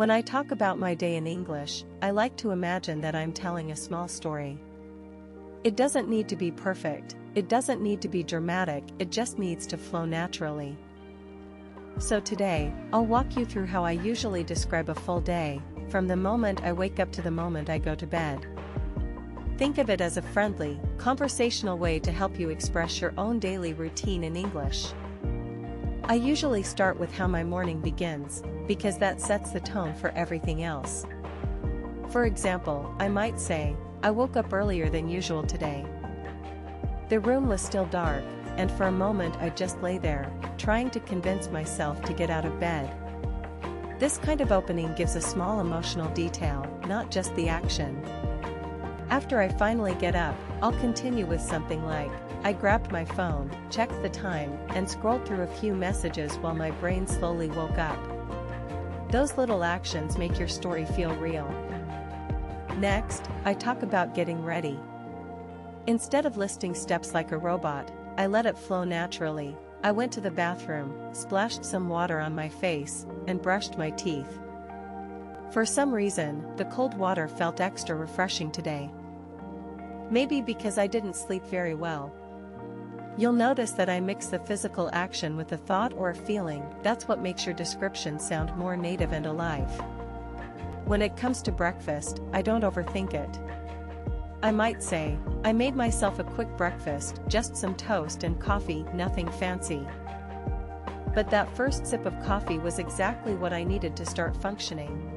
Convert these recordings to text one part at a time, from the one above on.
When I talk about my day in English, I like to imagine that I'm telling a small story. It doesn't need to be perfect, it doesn't need to be dramatic, it just needs to flow naturally. So today, I'll walk you through how I usually describe a full day, from the moment I wake up to the moment I go to bed. Think of it as a friendly, conversational way to help you express your own daily routine in English. I usually start with how my morning begins, because that sets the tone for everything else. For example, I might say, I woke up earlier than usual today. The room was still dark, and for a moment I just lay there, trying to convince myself to get out of bed. This kind of opening gives a small emotional detail, not just the action. After I finally get up, I'll continue with something like, I grabbed my phone, checked the time, and scrolled through a few messages while my brain slowly woke up. Those little actions make your story feel real. Next, I talk about getting ready. Instead of listing steps like a robot, I let it flow naturally. I went to the bathroom, splashed some water on my face, and brushed my teeth. For some reason, the cold water felt extra refreshing today. Maybe because I didn't sleep very well. You'll notice that I mix the physical action with a thought or a feeling. That's what makes your description sound more native and alive. When it comes to breakfast, I don't overthink it. I might say, I made myself a quick breakfast, just some toast and coffee, nothing fancy. But that first sip of coffee was exactly what I needed to start functioning.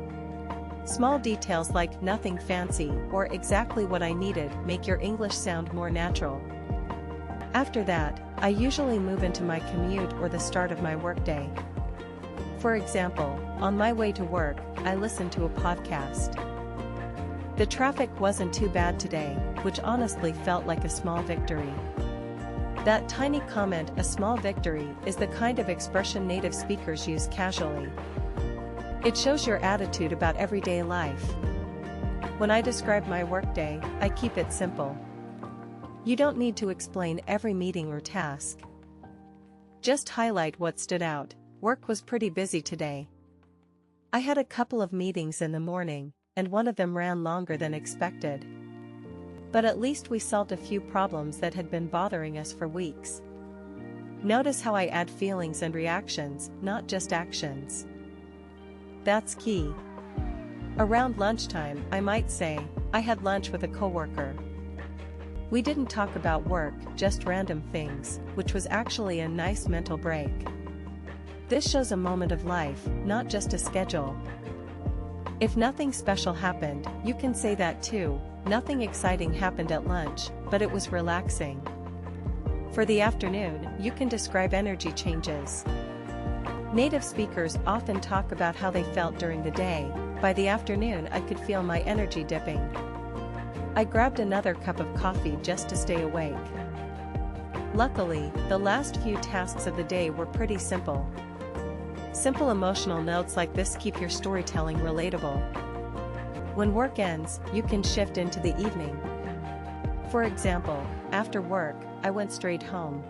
Small details like nothing fancy or exactly what I needed make your English sound more natural. After that, I usually move into my commute or the start of my workday. For example, on my way to work, I listen to a podcast. The traffic wasn't too bad today, which honestly felt like a small victory. That tiny comment, a small victory, is the kind of expression native speakers use casually. It shows your attitude about everyday life. When I describe my workday, I keep it simple. You don't need to explain every meeting or task. Just highlight what stood out. Work was pretty busy today. I had a couple of meetings in the morning, and one of them ran longer than expected. But at least we solved a few problems that had been bothering us for weeks. Notice how I add feelings and reactions, not just actions. That's key. Around lunchtime, I might say, I had lunch with a coworker. We didn't talk about work, just random things, which was actually a nice mental break. This shows a moment of life, not just a schedule. If nothing special happened, you can say that too. Nothing exciting happened at lunch, but it was relaxing. For the afternoon, you can describe energy changes. Native speakers often talk about how they felt during the day. By the afternoon, I could feel my energy dipping. I grabbed another cup of coffee just to stay awake. Luckily, the last few tasks of the day were pretty simple. Simple emotional notes like this keep your storytelling relatable. When work ends, you can shift into the evening. For example, after work, I went straight home.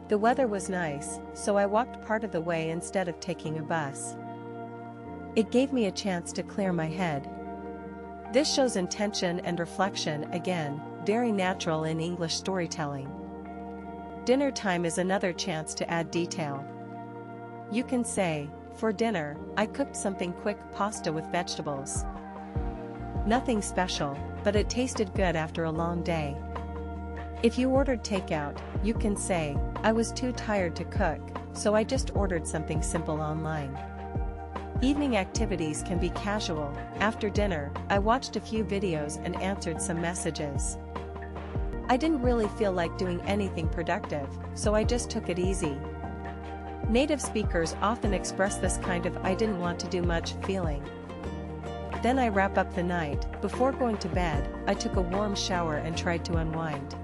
The weather was nice, so I walked part of the way instead of taking a bus. It gave me a chance to clear my head. This shows intention and reflection, again, very natural in English storytelling. Dinner time is another chance to add detail. You can say, for dinner, I cooked something quick, pasta with vegetables. Nothing special, but it tasted good after a long day. If you ordered takeout, you can say, I was too tired to cook, so I just ordered something simple online. Evening activities can be casual. After dinner, I watched a few videos and answered some messages. I didn't really feel like doing anything productive, so I just took it easy. Native speakers often express this kind of I didn't want to do much feeling. Then I wrap up the night. Before going to bed, I took a warm shower and tried to unwind.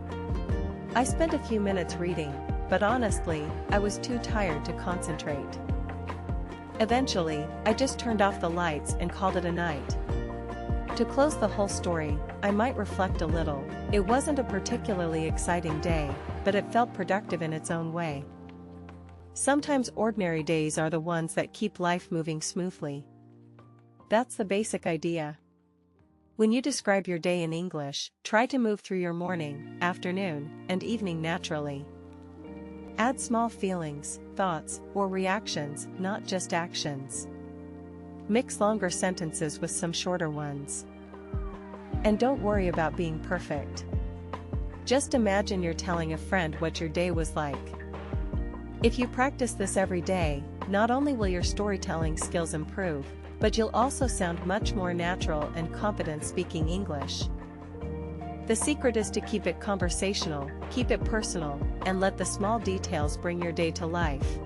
I spent a few minutes reading, but honestly, I was too tired to concentrate. Eventually, I just turned off the lights and called it a night. To close the whole story, I might reflect a little. It wasn't a particularly exciting day, but it felt productive in its own way. Sometimes ordinary days are the ones that keep life moving smoothly. That's the basic idea. When you describe your day in English, try to move through your morning, afternoon, and evening naturally. Add small feelings, thoughts, or reactions, not just actions. Mix longer sentences with some shorter ones. And don't worry about being perfect. Just imagine you're telling a friend what your day was like. If you practice this every day, not only will your storytelling skills improve, but you'll also sound much more natural and confident speaking English. The secret is to keep it conversational, keep it personal, and let the small details bring your day to life.